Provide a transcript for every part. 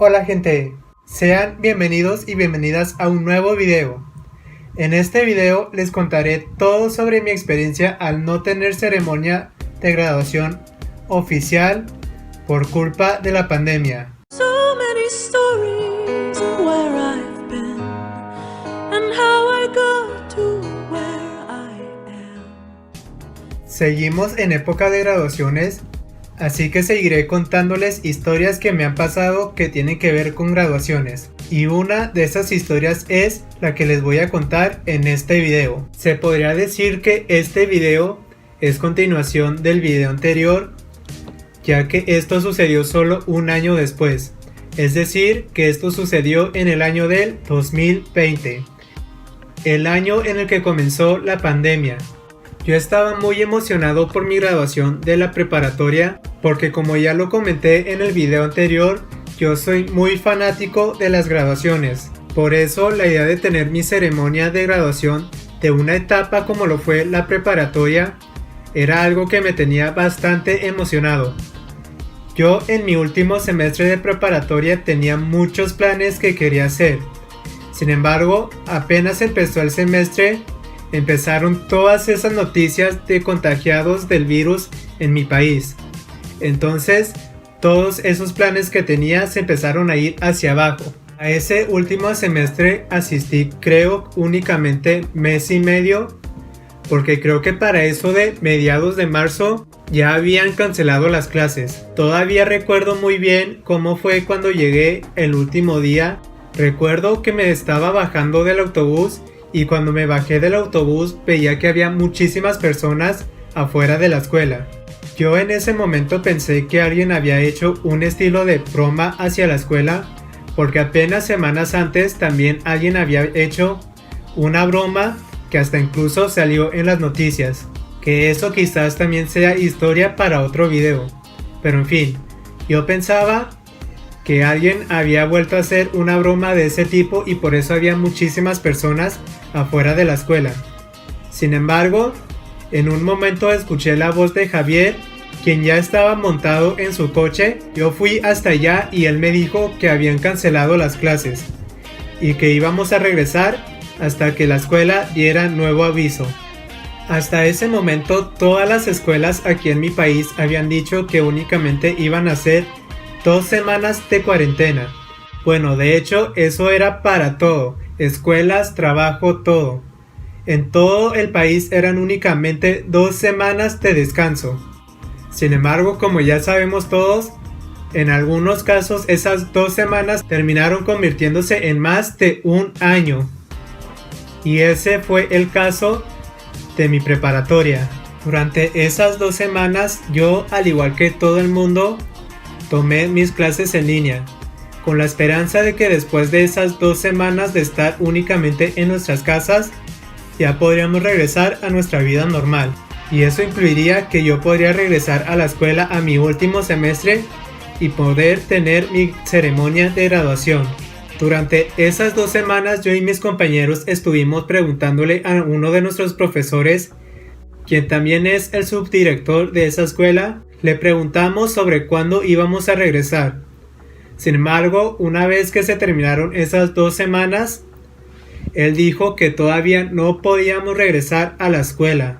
Hola gente, sean bienvenidos y bienvenidas a un nuevo video. En este video les contaré todo sobre mi experiencia al no tener ceremonia de graduación oficial por culpa de la pandemia. Seguimos en época de graduaciones, así que seguiré contándoles historias que me han pasado que tienen que ver con graduaciones. Y una de esas historias es la que les voy a contar en este video. Se podría decir que este video es continuación del video anterior, ya que esto sucedió solo un año después. Es decir, que esto sucedió en el año del 2020, el año en el que comenzó la pandemia. Yo estaba muy emocionado por mi graduación de la preparatoria porque, como ya lo comenté en el video anterior, yo soy muy fanático de las graduaciones. Por eso la idea de tener mi ceremonia de graduación de una etapa como lo fue la preparatoria era algo que me tenía bastante emocionado. Yo en mi último semestre de preparatoria tenía muchos planes que quería hacer. Sin embargo, apenas empezó el semestre, empezaron todas esas noticias de contagiados del virus en mi país. Entonces, todos esos planes que tenía se empezaron a ir hacia abajo. A ese último semestre asistí, creo, únicamente mes y medio, porque creo que para eso de mediados de marzo ya habían cancelado las clases. Todavía recuerdo muy bien cómo fue cuando llegué el último día. Recuerdo que me estaba bajando del autobús y cuando me bajé del autobús veía que había muchísimas personas afuera de la escuela. Yo en ese momento pensé que alguien había hecho un estilo de broma hacia la escuela, porque apenas semanas antes también alguien había hecho una broma que hasta incluso salió en las noticias. Que eso quizás también sea historia para otro video. Pero en fin, yo pensaba que alguien había vuelto a hacer una broma de ese tipo y por eso había muchísimas personas afuera de la escuela. Sin embargo, en un momento escuché la voz de Javier, quien ya estaba montado en su coche. Yo fui hasta allá y él me dijo que habían cancelado las clases y que íbamos a regresar hasta que la escuela diera nuevo aviso. Hasta ese momento todas las escuelas aquí en mi país habían dicho que únicamente iban a hacer 2 semanas de cuarentena. Bueno, de hecho eso era para todo, escuelas, trabajo, todo. En todo el país eran únicamente 2 semanas de descanso. Sin embargo, como ya sabemos todos, en algunos casos esas 2 semanas terminaron convirtiéndose en más de un año. Y ese fue el caso de mi preparatoria. Durante esas 2 semanas yo, al igual que todo el mundo, tomé mis clases en línea, con la esperanza de que después de esas 2 semanas de estar únicamente en nuestras casas, ya podríamos regresar a nuestra vida normal. Y eso incluiría que yo podría regresar a la escuela a mi último semestre y poder tener mi ceremonia de graduación. Durante esas 2 semanas yo y mis compañeros estuvimos preguntándole a uno de nuestros profesores, quien también es el subdirector de esa escuela. Le preguntamos sobre cuándo íbamos a regresar. Sin embargo, una vez que se terminaron esas 2 semanas, él dijo que todavía no podíamos regresar a la escuela.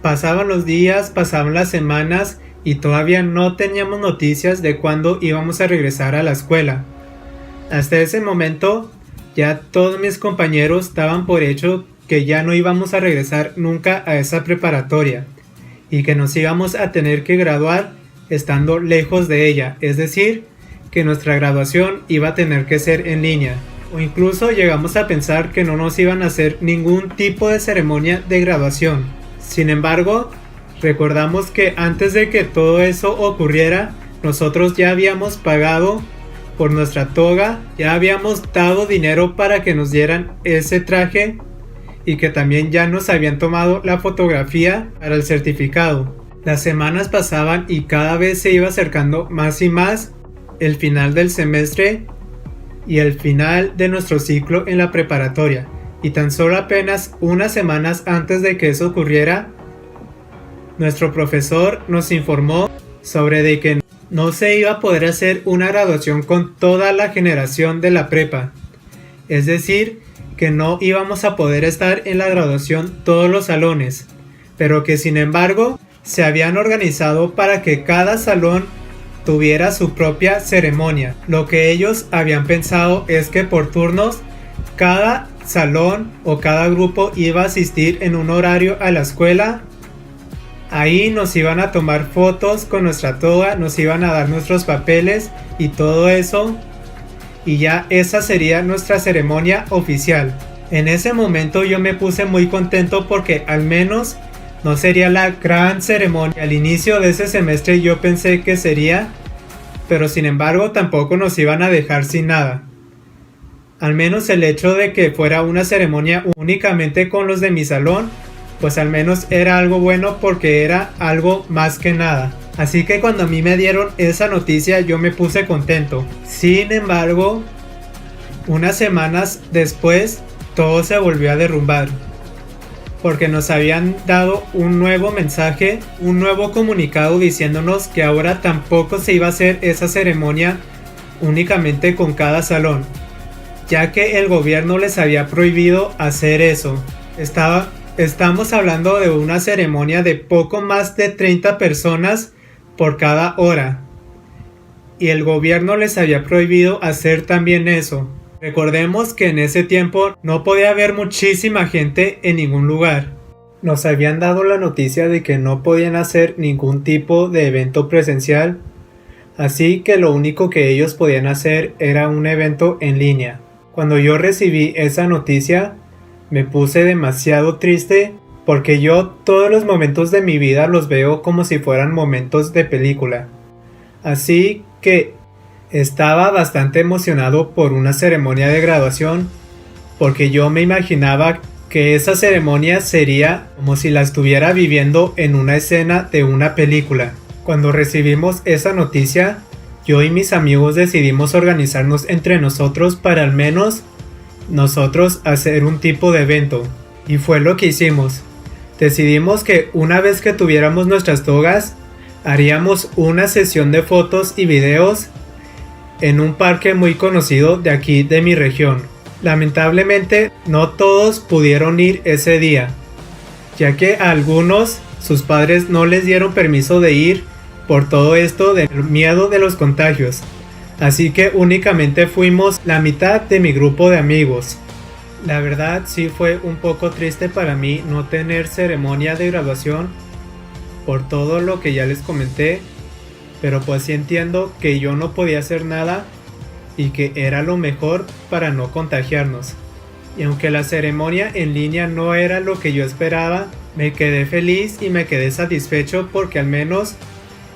Pasaban los días, pasaban las semanas y todavía no teníamos noticias de cuándo íbamos a regresar a la escuela. Hasta ese momento, ya todos mis compañeros daban por hecho que ya no íbamos a regresar nunca a esa preparatoria y que nos íbamos a tener que graduar estando lejos de ella, es decir, que nuestra graduación iba a tener que ser en línea, o incluso llegamos a pensar que no nos iban a hacer ningún tipo de ceremonia de graduación. Sin embargo, recordamos que antes de que todo eso ocurriera, nosotros ya habíamos pagado por nuestra toga, ya habíamos dado dinero para que nos dieran ese traje y que también ya nos habían tomado la fotografía para el certificado. Las semanas pasaban y cada vez se iba acercando más y más el final del semestre y el final de nuestro ciclo en la preparatoria. Y tan solo apenas unas semanas antes de que eso ocurriera, nuestro profesor nos informó sobre de que No se iba a poder hacer una graduación con toda la generación de la prepa. Es decir, que no íbamos a poder estar en la graduación todos los salones, pero que sin embargo se habían organizado para que cada salón tuviera su propia ceremonia. Lo que ellos habían pensado es que por turnos cada salón o cada grupo iba a asistir en un horario a la escuela. Ahí nos iban a tomar fotos con nuestra toga, nos iban a dar nuestros papeles y todo eso. Y ya esa sería nuestra ceremonia oficial. En ese momento yo me puse muy contento porque al menos no sería la gran ceremonia. Al inicio de ese semestre yo pensé que sería, pero sin embargo tampoco nos iban a dejar sin nada. Al menos el hecho de que fuera una ceremonia únicamente con los de mi salón, pues al menos era algo bueno porque era algo más que nada. Así que cuando a mí me dieron esa noticia yo me puse contento. Sin embargo, unas semanas después todo se volvió a derrumbar. Porque nos habían dado un nuevo mensaje, un nuevo comunicado diciéndonos que ahora tampoco se iba a hacer esa ceremonia únicamente con cada salón, ya que el gobierno les había prohibido hacer eso. Estamos hablando de una ceremonia de poco más de 30 personas por cada hora. Y el gobierno les había prohibido hacer también eso. Recordemos que en ese tiempo no podía haber muchísima gente en ningún lugar. Nos habían dado la noticia de que no podían hacer ningún tipo de evento presencial. Así que lo único que ellos podían hacer era un evento en línea. Cuando yo recibí esa noticia, me puse demasiado triste porque yo todos los momentos de mi vida los veo como si fueran momentos de película. Así que estaba bastante emocionado por una ceremonia de graduación porque yo me imaginaba que esa ceremonia sería como si la estuviera viviendo en una escena de una película. Cuando recibimos esa noticia, yo y mis amigos decidimos organizarnos entre nosotros para al menos nosotros hacer un tipo de evento. Y fue lo que hicimos. Decidimos que una vez que tuviéramos nuestras togas, haríamos una sesión de fotos y videos en un parque muy conocido de aquí de mi región. Lamentablemente no todos pudieron ir ese día, ya que a algunos sus padres no les dieron permiso de ir por todo esto del miedo de los contagios. Así que únicamente fuimos la mitad de mi grupo de amigos. La verdad sí fue un poco triste para mí no tener ceremonia de graduación por todo lo que ya les comenté, pero pues sí entiendo que yo no podía hacer nada y que era lo mejor para no contagiarnos. Y aunque la ceremonia en línea no era lo que yo esperaba, me quedé feliz y me quedé satisfecho porque al menos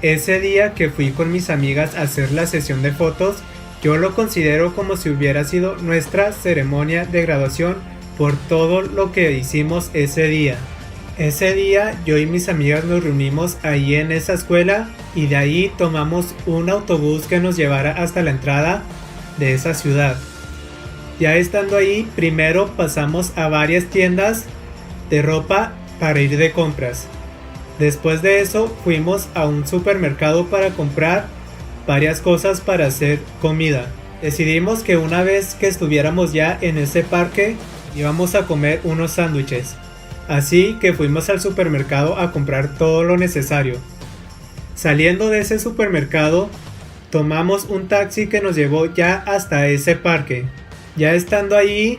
ese día que fui con mis amigas a hacer la sesión de fotos, yo lo considero como si hubiera sido nuestra ceremonia de graduación por todo lo que hicimos ese día. Ese día yo y mis amigas nos reunimos ahí en esa escuela y de ahí tomamos un autobús que nos llevara hasta la entrada de esa ciudad. Ya estando ahí, primero pasamos a varias tiendas de ropa para ir de compras. Después de eso fuimos a un supermercado para comprar varias cosas para hacer comida. Decidimos que una vez que estuviéramos ya en ese parque íbamos a comer unos sándwiches. Así que fuimos al supermercado a comprar todo lo necesario. Saliendo de ese supermercado, tomamos un taxi que nos llevó ya hasta ese parque. Ya estando ahí,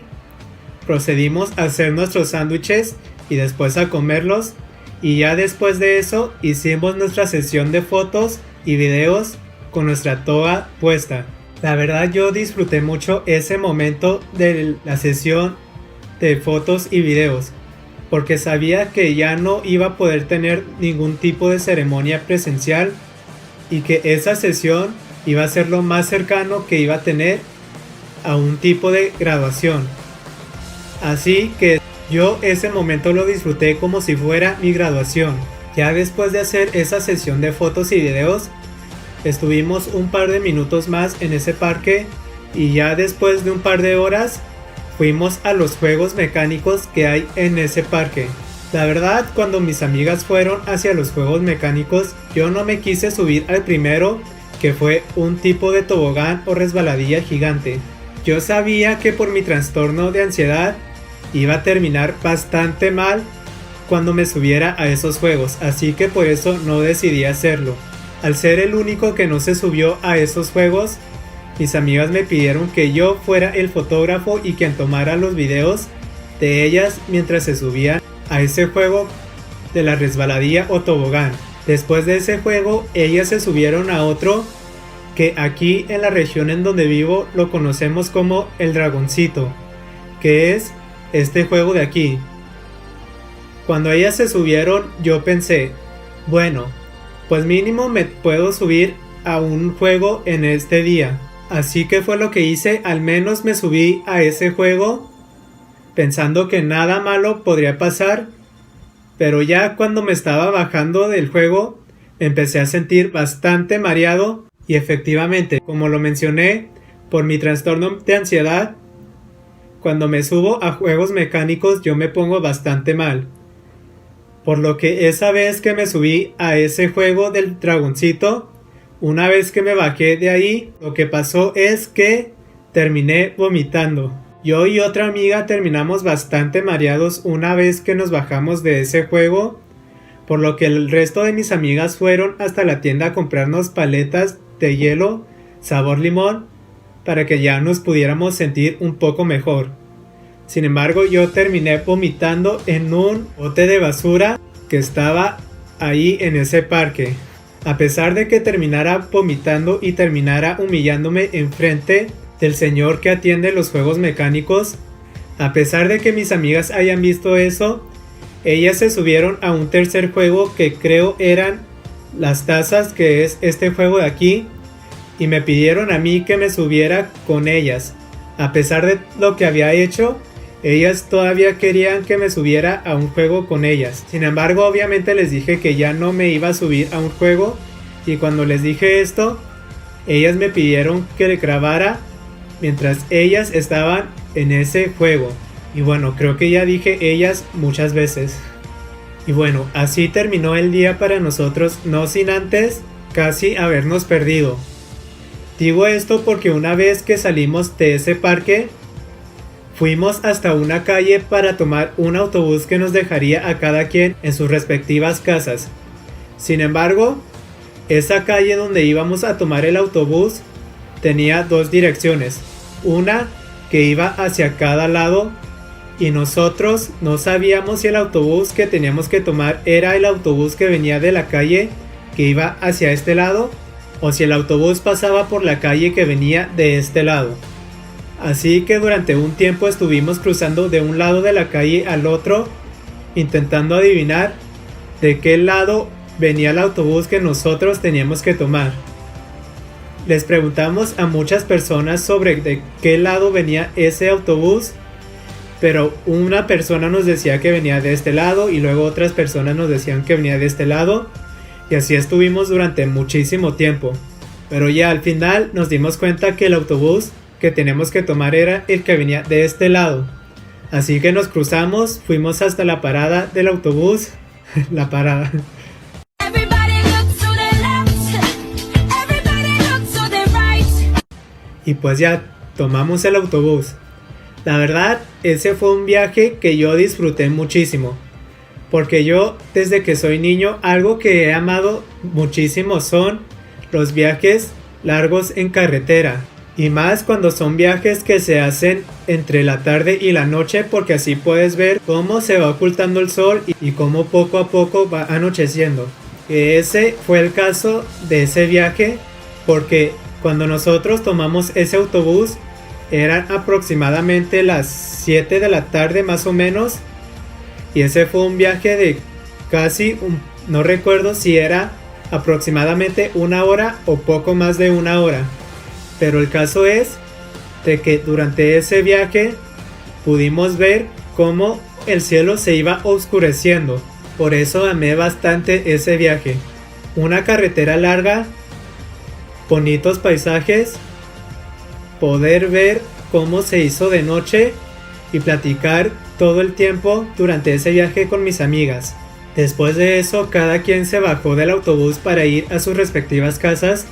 procedimos a hacer nuestros sándwiches y después a comerlos. Y ya después de eso, hicimos nuestra sesión de fotos y videos con nuestra toga puesta. La verdad yo disfruté mucho ese momento de la sesión de fotos y videos, porque sabía que ya no iba a poder tener ningún tipo de ceremonia presencial y que esa sesión iba a ser lo más cercano que iba a tener a un tipo de graduación. Así que yo ese momento lo disfruté como si fuera mi graduación. Ya después de hacer esa sesión de fotos y videos, estuvimos un par de minutos más en ese parque y ya después de un par de horas fuimos a los juegos mecánicos que hay en ese parque. La verdad, cuando mis amigas fueron hacia los juegos mecánicos, yo no me quise subir al primero que fue un tipo de tobogán o resbaladilla gigante. Yo sabía que por mi trastorno de ansiedad iba a terminar bastante mal cuando me subiera a esos juegos, así que por eso no decidí hacerlo. Al ser el único que no se subió a esos juegos, mis amigas me pidieron que yo fuera el fotógrafo y quien tomara los videos de ellas mientras se subían a ese juego de la resbaladilla o tobogán. Después de ese juego, ellas se subieron a otro que aquí en la región en donde vivo lo conocemos como el Dragoncito, que es este juego de aquí. Cuando ellas se subieron, yo pensé, bueno, pues mínimo me puedo subir a un juego en este día. Así que fue lo que hice, al menos me subí a ese juego pensando que nada malo podría pasar, pero ya cuando me estaba bajando del juego me empecé a sentir bastante mareado y efectivamente, como lo mencioné, por mi trastorno de ansiedad, cuando me subo a juegos mecánicos yo me pongo bastante mal. Por lo que esa vez que me subí a ese juego del Dragoncito, una vez que me bajé de ahí, lo que pasó es que terminé vomitando. Yo y otra amiga terminamos bastante mareados una vez que nos bajamos de ese juego, por lo que el resto de mis amigas fueron hasta la tienda a comprarnos paletas de hielo sabor limón para que ya nos pudiéramos sentir un poco mejor. Sin embargo, yo terminé vomitando en un bote de basura que estaba ahí en ese parque. A pesar de que terminara vomitando y terminara humillándome enfrente del señor que atiende los juegos mecánicos, a pesar de que mis amigas hayan visto eso, ellas se subieron a un tercer juego que creo eran las tazas, que es este juego de aquí, y me pidieron a mí que me subiera con ellas. A pesar de lo que había hecho, ellas todavía querían que me subiera a un juego con ellas. Sin embargo, obviamente les dije que ya no me iba a subir a un juego, y cuando les dije esto, ellas me pidieron que grabara mientras ellas estaban en ese juego. Y bueno, creo que ya dije ellas muchas veces. Y bueno, así terminó el día para nosotros, no sin antes casi habernos perdido. Digo esto porque una vez que salimos de ese parque, fuimos hasta una calle para tomar un autobús que nos dejaría a cada quien en sus respectivas casas. Sin embargo, esa calle donde íbamos a tomar el autobús tenía dos direcciones, una que iba hacia cada lado y nosotros no sabíamos si el autobús que teníamos que tomar era el autobús que venía de la calle que iba hacia este lado o si el autobús pasaba por la calle que venía de este lado. Así que durante un tiempo estuvimos cruzando de un lado de la calle al otro, intentando adivinar de qué lado venía el autobús que nosotros teníamos que tomar. Les preguntamos a muchas personas sobre de qué lado venía ese autobús, pero una persona nos decía que venía de este lado y luego otras personas nos decían que venía de este lado, y así estuvimos durante muchísimo tiempo. Pero ya al final nos dimos cuenta que el autobús que tenemos que tomar era el que venía de este lado. Así que nos cruzamos, fuimos hasta la parada del autobús. La parada. Y pues ya tomamos el autobús. La verdad, ese fue un viaje que yo disfruté muchísimo. Porque yo, desde que soy niño, algo que he amado muchísimo son los viajes largos en carretera. Y más cuando son viajes que se hacen entre la tarde y la noche, porque así puedes ver cómo se va ocultando el sol y cómo poco a poco va anocheciendo. Ese fue el caso de ese viaje, porque cuando nosotros tomamos ese autobús eran aproximadamente las 7 de la tarde más o menos, y ese fue un viaje de casi, no recuerdo si era aproximadamente una hora o poco más de una hora. Pero el caso es de que durante ese viaje pudimos ver cómo el cielo se iba oscureciendo. Por eso amé bastante ese viaje. Una carretera larga, bonitos paisajes, poder ver cómo se hizo de noche y platicar todo el tiempo durante ese viaje con mis amigas. Después de eso, cada quien se bajó del autobús para ir a sus respectivas casas.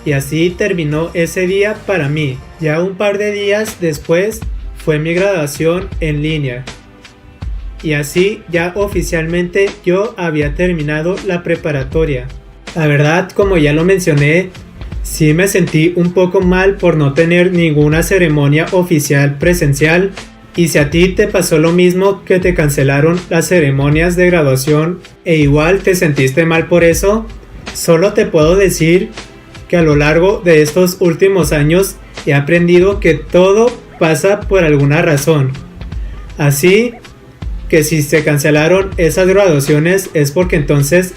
Y así terminó ese día para mí. Ya un par de días después fue mi graduación en línea. Y así ya oficialmente yo había terminado la preparatoria. La verdad, como ya lo mencioné, sí me sentí un poco mal por no tener ninguna ceremonia oficial presencial. Y si a ti te pasó lo mismo, que te cancelaron las ceremonias de graduación e igual te sentiste mal por eso, solo te puedo decir que a lo largo de estos últimos años he aprendido que todo pasa por alguna razón. Así que si se cancelaron esas graduaciones es porque entonces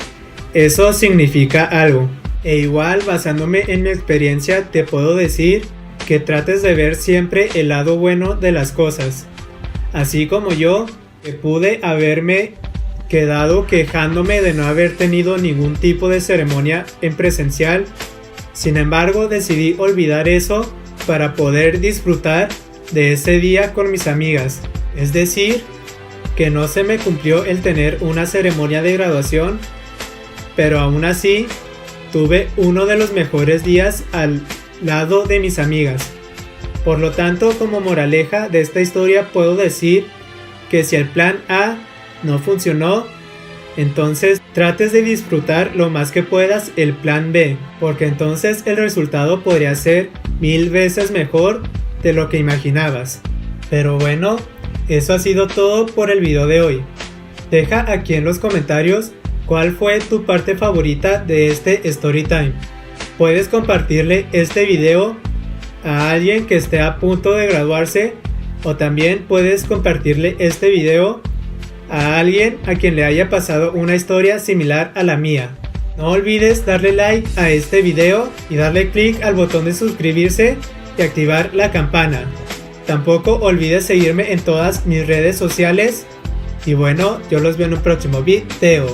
eso significa algo. E igual, basándome en mi experiencia, te puedo decir que trates de ver siempre el lado bueno de las cosas. Así como yo, que pude haberme quedado quejándome de no haber tenido ningún tipo de ceremonia en presencial. Sin embargo, decidí olvidar eso para poder disfrutar de ese día con mis amigas. Es decir, que no se me cumplió el tener una ceremonia de graduación, pero aún así tuve uno de los mejores días al lado de mis amigas. Por lo tanto, como moraleja de esta historia puedo decir que si el plan A no funcionó, entonces trates de disfrutar lo más que puedas el plan B, porque entonces el resultado podría ser 1000 veces mejor de lo que imaginabas. Pero bueno, eso ha sido todo por el video de hoy. Deja aquí en los comentarios cuál fue tu parte favorita de este story time. Puedes compartirle este video a alguien que esté a punto de graduarse, o también puedes compartirle este video a alguien a quien le haya pasado una historia similar a la mía. No olvides darle like a este video y darle click al botón de suscribirse y activar la campana. Tampoco olvides seguirme en todas mis redes sociales. Y bueno, yo los veo en un próximo video.